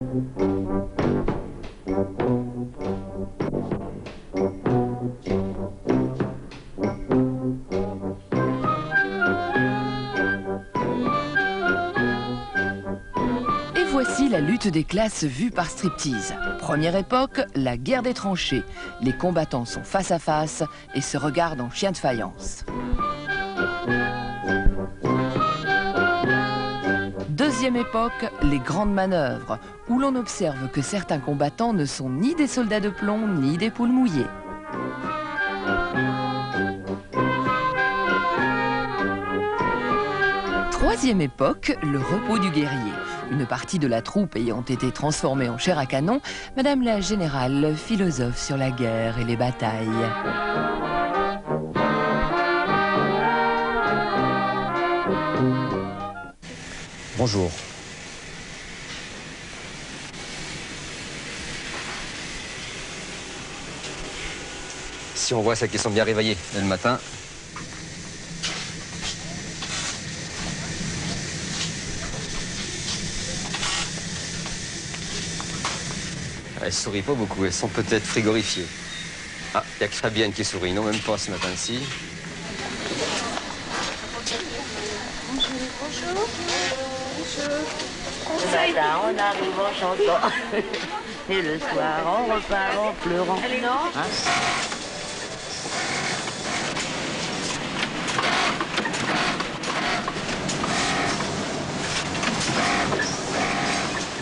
Et voici la lutte des classes vue par striptease. Première époque, la guerre des tranchées. Les combattants sont face à face et se regardent en chien de faïence. Deuxième époque, les grandes manœuvres, où l'on observe que certains combattants ne sont ni des soldats de plomb, ni des poules mouillées. Troisième époque, le repos du guerrier. Une partie de la troupe ayant été transformée en chair à canon, Madame la Générale philosophe sur la guerre et les batailles. Bonjour. Si on voit celles qui sont bien réveillées dès le matin. Elles sourient pas beaucoup, elles sont peut-être frigorifiées. Ah, il n'y a que Fabienne qui sourit, non, même pas ce matin-ci. Bonjour. Le matin, on arrive en chantant. Et le soir, on repart en pleurant. Allez, non hein?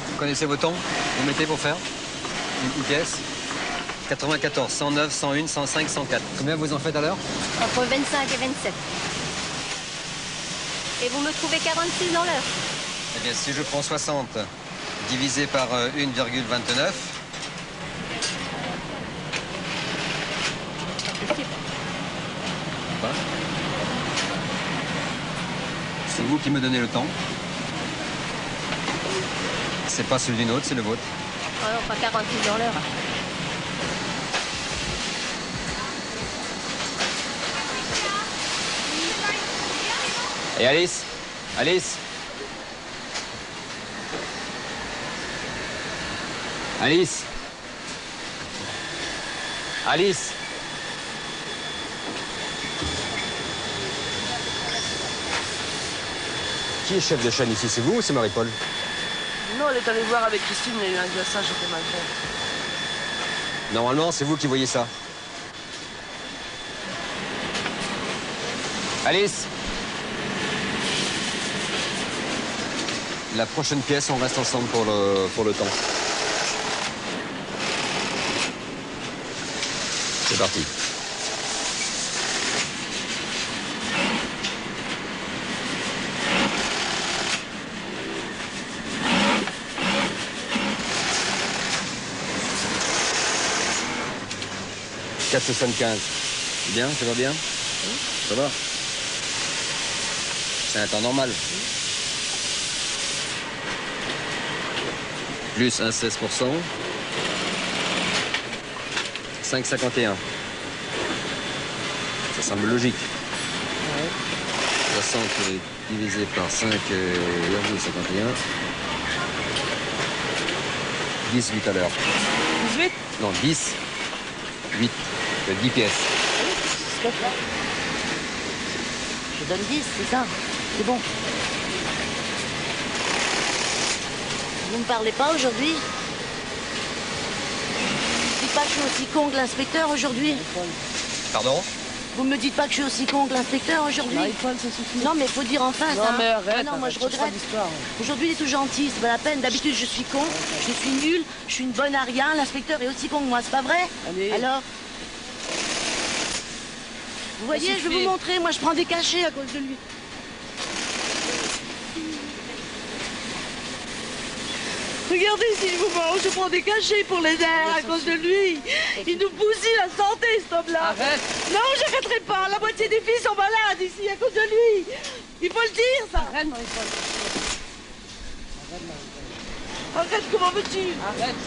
Vous connaissez vos tons? Vous mettez pour faire une pièce? 94, 109, 101, 105, 104. Combien vous en faites à l'heure? Entre 25 et 27. Et vous me trouvez 46 dans l'heure. Eh bien, si je prends 60 divisé par 1,29... C'est vous qui me donnez le temps. C'est pas celui d'une autre, c'est le vôtre. Oh non, pas 46 dans l'heure. Et Alice? Alice? Alice? Alice? Qui est chef de chaîne ici? C'est vous ou c'est Marie-Paul? Non, elle est allée voir avec Christine, il y a eu un glaçage, j'étais mal fait. Normalement, c'est vous qui voyez ça. Alice? La prochaine pièce, on reste ensemble pour le temps. C'est parti. « 4,75. Bien, ça va bien? Oui. Ça va? C'est un temps normal. Oui. Plus un 16%. 5,51. Ça semble logique. Ouais. 60 divisé par 5,51. 18 à l'heure. 18? Non, 10. 8. 10 pièces. Oui, je donne 10, c'est ça. C'est bon. Vous ne parlez pas aujourd'hui? Vous dites pas que je suis aussi con que l'inspecteur aujourd'hui? Pardon? Vous me dites pas que je suis aussi con que l'inspecteur aujourd'hui? Marie-Paul, ça suffit. Non, mais il faut dire en face. Non, hein. mais arrête. Ah non, moi je regrette. Aujourd'hui, il est tout gentil, c'est pas la peine. D'habitude, je suis con, je suis nul, je suis une bonne à rien. L'inspecteur est aussi con que moi, c'est pas vrai? Allez. Alors? Vous voyez, je vais vous montrer. Moi, je prends des cachets à cause de lui. Regardez s'il vous plaît, je prends des cachets pour les airs à cause de lui. Il nous bousille la santé, cet homme-là. Arrête. Non, j'arrêterai pas. La moitié des filles sont malades ici à cause de lui. Il faut le dire, ça. Arrête, Marie-Paul. Arrête, comment veux-tu? Arrête.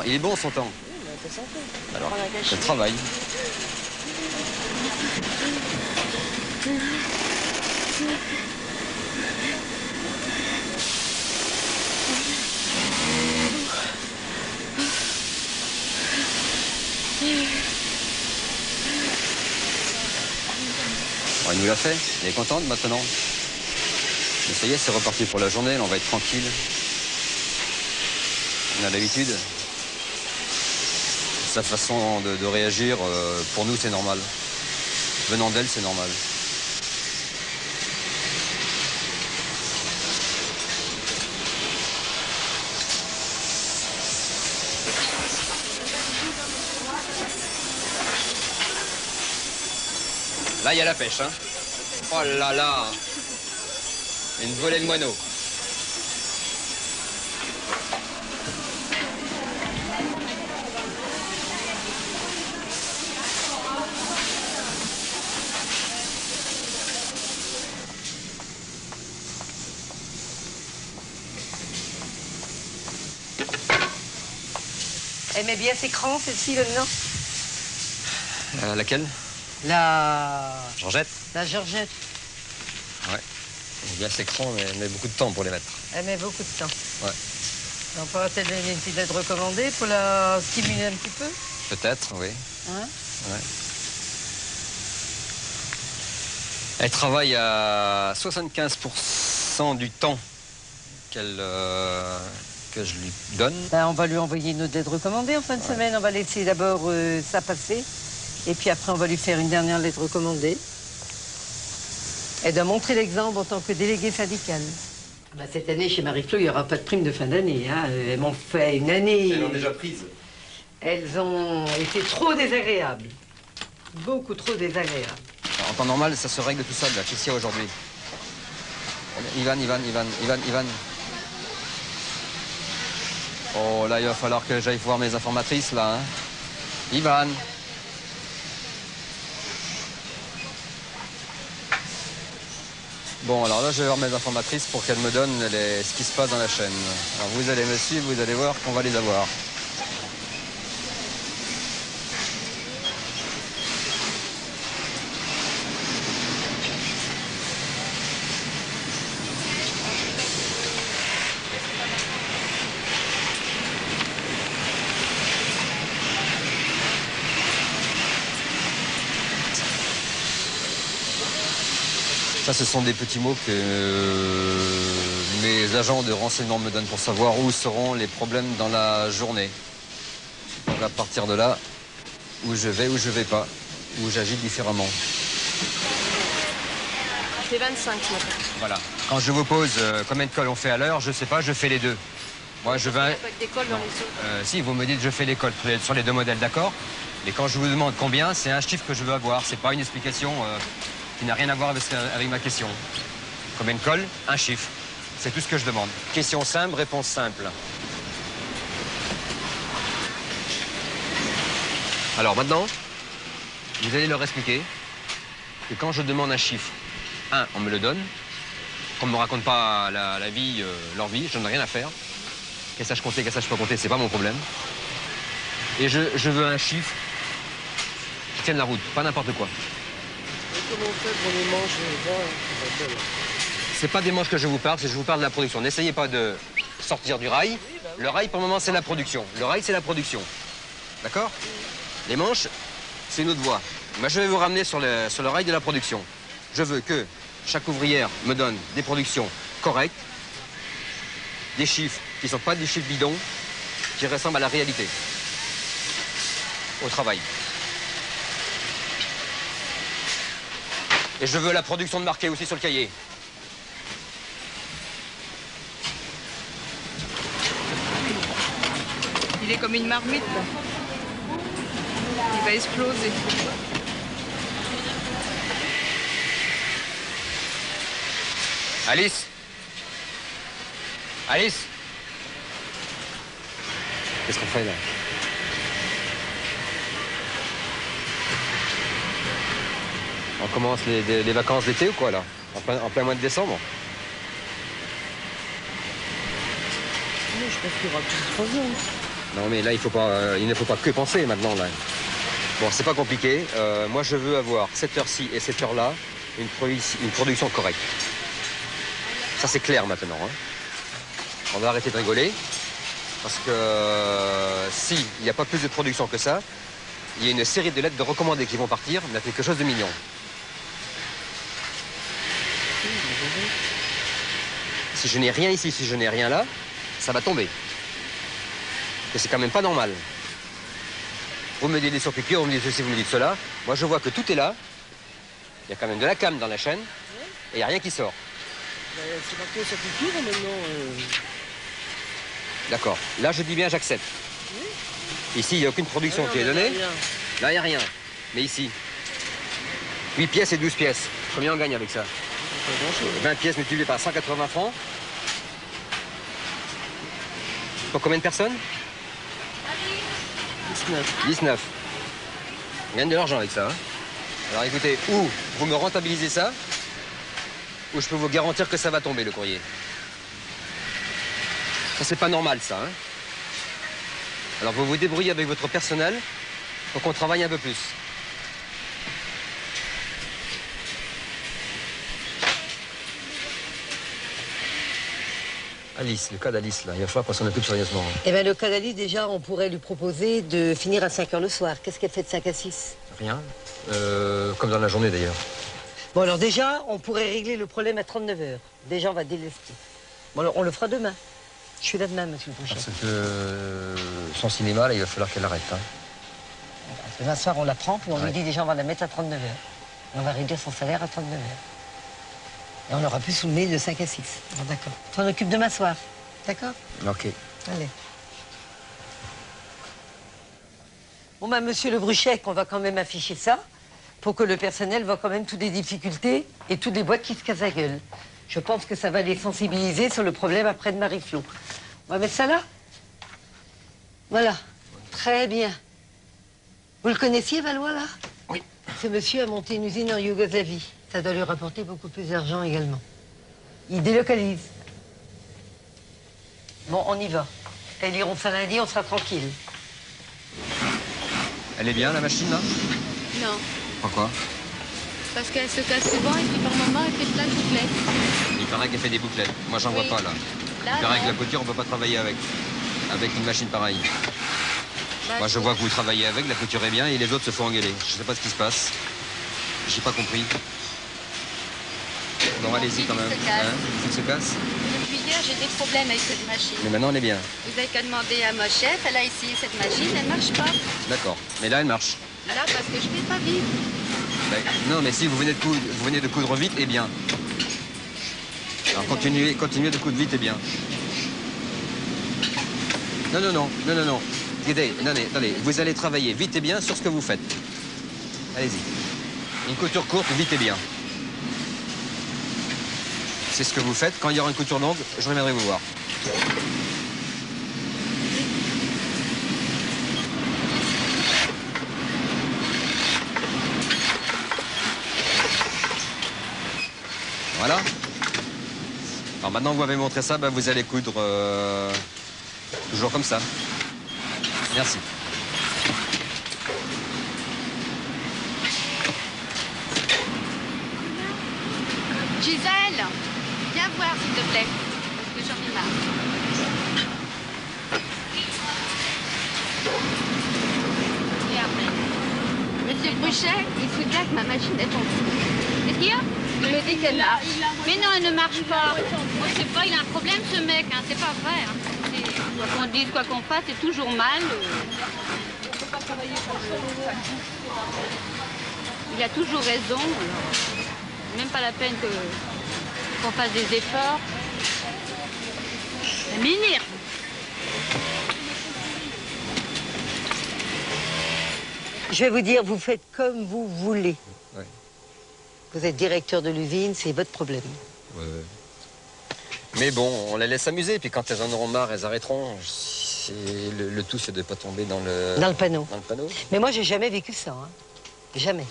Il est bon son temps. Alors, je travaille. lui a fait. Elle est contente maintenant. Mais ça y est, c'est reparti pour la journée, là, on va être tranquille. On a l'habitude. Sa façon de réagir, pour nous, c'est normal. Venant d'elle, c'est normal. Là, il y a la pêche, hein. Oh là là. Une volée de moineaux. Elle met bien ses crans, celle-ci, là-dedans? Laquelle? La Georgette? La Georgette. Ouais. Elle est bien ses crans, mais elle met beaucoup de temps pour les mettre. Elle met beaucoup de temps. Ouais. On pourra-t-elle donner une petite lettre recommandée pour la stimuler un petit peu? Peut-être, oui. Hein? Ouais. Elle travaille à 75% du temps que je lui donne. Ben, on va lui envoyer une autre lettre recommandée en fin de semaine. On va laisser d'abord ça passer. Et puis après, on va lui faire une dernière lettre recommandée. Elle doit montrer l'exemple en tant que déléguée syndicale. Ben, cette année, chez Marie-Claude, il n'y aura pas de prime de fin d'année. Hein. Elles m'ont fait une année... Elles l'ont déjà prise. Elles ont été trop désagréables. Beaucoup trop désagréables. En temps normal, ça se règle tout seul, là, qu'ici aujourd'hui. Ivan. Oh, là, il va falloir que j'aille voir mes informatrices, là. Hein. Ivan. Bon, alors là, je vais voir mes informatrices pour qu'elles me donnent ce qui se passe dans la chaîne. Alors, vous allez me suivre, vous allez voir qu'on va les avoir. Ça, ce sont des petits mots que mes agents de renseignement me donnent pour savoir où seront les problèmes dans la journée. Donc à partir de là, où je vais pas, où j'agis différemment. C'est 25 ce matin. Voilà. Quand je vous pose combien de cols on fait à l'heure, je sais pas, je fais les deux. Moi, je vais... Il n'y a pas que des cols dans les autres. Si, vous me dites je fais les cols sur les deux modèles, d'accord. Mais quand je vous demande combien, c'est un chiffre que je veux avoir. C'est pas une explication qui n'a rien à voir avec ma question. Combien de cols? Un chiffre. C'est tout ce que je demande. Question simple, réponse simple. Alors maintenant, vous allez leur expliquer que quand je demande un chiffre, on me le donne, qu'on ne me raconte pas la vie, leur vie, je n'en ai rien à faire. Qu'elles sachent compter, qu'elles sachent pas compter, c'est pas mon problème. Et je veux un chiffre qui tienne la route, pas n'importe quoi. Et comment on fait pour les manches? C'est pas des manches que je vous parle, c'est que je vous parle de la production. N'essayez pas de sortir du rail. Le rail, pour le moment, c'est la production. Le rail, c'est la production. D'accord? Les manches, c'est une autre voie. Moi, je vais vous ramener sur le rail de la production. Je veux que chaque ouvrière me donne des productions correctes, des chiffres qui ne sont pas des chiffres bidons, qui ressemblent à la réalité, au travail. Et je veux la production de marqué aussi sur le cahier. Il est comme une marmite, là. Il va exploser. Alice? Alice? Qu'est-ce qu'on fait là? On commence les vacances d'été ou quoi là? En plein mois de décembre? Non, je pense qu'il y aura plus de 3 ans. Non mais là il ne faut pas que penser maintenant là. Bon, c'est pas compliqué. Moi je veux avoir cette heure-ci et cette heure-là une production correcte. Ça c'est clair maintenant. Hein. On va arrêter de rigoler. Parce que s'il n'y a pas plus de production que ça, il y a une série de lettres de recommandés qui vont partir, mais quelque chose de mignon. Si je n'ai rien ici, si je n'ai rien là, ça va tomber. Et c'est quand même pas normal. Vous me dites des sur-piqûres, vous me dites ceci, vous me dites cela. Moi, je vois que tout est là. Il y a quand même de la cam dans la chaîne. Et il n'y a rien qui sort. C'est marqué sur piqûre maintenant. D'accord. Là, je dis bien, j'accepte. Ici, il n'y a aucune production qui est donnée. Là, il n'y a rien. Mais ici, 8 pièces et 12 pièces. Combien on gagne avec ça? 20 pièces multipliées par 180 francs. Pour combien de personnes? 19. On gagne de l'argent avec ça. Hein. Alors écoutez, ou vous me rentabilisez ça, ou je peux vous garantir que ça va tomber, le courrier. Ça, c'est pas normal, ça. Hein. Alors vous vous débrouillez avec votre personnel pour qu'on travaille un peu plus. Alice, le cas d'Alice, là, il va falloir qu'on s'en occupe sérieusement. Eh bien, le cas d'Alice, déjà, on pourrait lui proposer de finir à 5 h le soir. Qu'est-ce qu'elle fait de 5 à 6? Rien. Comme dans la journée, d'ailleurs. Bon, alors déjà, on pourrait régler le problème à 39 h. Déjà, on va délester. Bon, alors, on le fera demain. Je suis là demain, monsieur le Boucher. Parce que son cinéma, là, il va falloir qu'elle arrête. Hein. Demain soir, on la prend, puis on lui dit déjà, on va la mettre à 39 h. On va réduire son salaire à 39 h. Et on aura plus sous le nez de 5 à 6. Bon, d'accord. Tu t'en occupes demain soir. D'accord? Ok. Allez. Bon, bah, monsieur le Bruchet, on va quand même afficher ça pour que le personnel voit quand même toutes les difficultés et toutes les boîtes qui se cassent la gueule. Je pense que ça va les sensibiliser sur le problème après de Marie-Flo. On va mettre ça là? Voilà. Très bien. Vous le connaissiez, Valois, là? Oui. Ce monsieur a monté une usine en Yougoslavie. Ça doit lui rapporter beaucoup plus d'argent également. Il délocalise. Bon, on y va. Elles iront ça lundi, on sera tranquille. Elle est bien, la machine, là? Non, Pourquoi? parce qu'elle se casse souvent et puis par moment, elle fait plein de bouclettes. Il paraît qu'elle fait des bouclettes. Moi, j'en vois pas, là. Là, Il paraît que non. la couture, on peut pas travailler avec une machine pareille. Bah, Moi, je vois que vous travaillez avec, la couture est bien, et les autres se font engueuler. Je sais pas ce qui se passe. J'ai pas compris. Bon, allez-y quand même. Il se casse. Hein, il se casse. Depuis hier, j'ai des problèmes avec cette machine. Mais maintenant, on est bien. Vous avez qu'à demander à ma chef, elle a essayé cette machine, elle marche pas. D'accord. Mais là, elle marche. Là, parce que je fais pas vite. Ben, non, mais si vous venez de coudre vite, eh bien. Alors continuez de coudre vite, eh bien. Non. Attendez, vous allez travailler vite et bien sur ce que vous faites. Allez-y. Une couture courte, vite et bien. C'est ce que vous faites. Quand il y aura une couture longue, je reviendrai vous voir. Voilà. Alors maintenant que vous m'avez montré ça, ben vous allez coudre toujours comme ça. Merci. Gisèle, viens voir s'il te plaît, parce que j'en ai marre. Regarde. Monsieur Bruchet, il faut bien que ma machine est tombée. Qu'est-ce qu'il y a? Il me dit qu'elle marche. Mais non, elle ne marche pas. Moi, je sais pas, il a un problème ce mec, hein. C'est pas vrai. Hein. Quoi qu'on dise, quoi qu'on fasse, c'est toujours mal. Il a toujours raison. Alors, même pas la peine qu'on fasse des efforts. Ça m'énerve. Je vais vous dire, vous faites comme vous voulez. Ouais. Vous êtes directeur de l'usine, c'est votre problème. Ouais. Mais bon, on les laisse amuser, puis quand elles en auront marre, elles arrêteront. Le tout, c'est de ne pas tomber dans le panneau. Dans le panneau. Mais moi, j'ai jamais vécu ça. Hein. Jamais.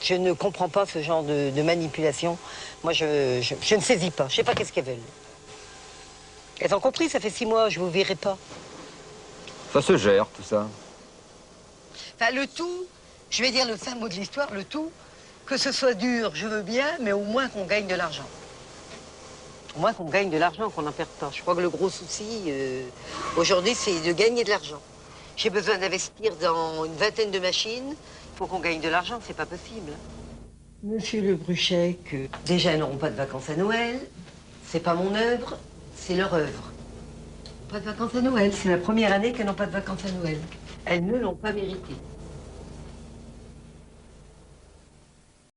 Je ne comprends pas ce genre de manipulation. Moi, je ne saisis pas. Je ne sais pas qu'est-ce qu'elles veulent. Elles ont compris, ça fait 6 mois, je ne vous verrai pas. Ça se gère, tout ça. Enfin, le tout, je vais dire le fin mot de l'histoire, le tout, que ce soit dur, je veux bien, mais au moins qu'on gagne de l'argent. Au moins qu'on gagne de l'argent, qu'on n'en perde pas. Je crois que le gros souci, aujourd'hui, c'est de gagner de l'argent. J'ai besoin d'investir dans une vingtaine de machines pour qu'on gagne de l'argent, c'est pas possible. Monsieur Le Bruchet, que déjà, elles n'auront pas de vacances à Noël. C'est pas mon œuvre, c'est leur œuvre. Pas de vacances à Noël, c'est la première année qu'elles n'ont pas de vacances à Noël. Elles ne l'ont pas mérité.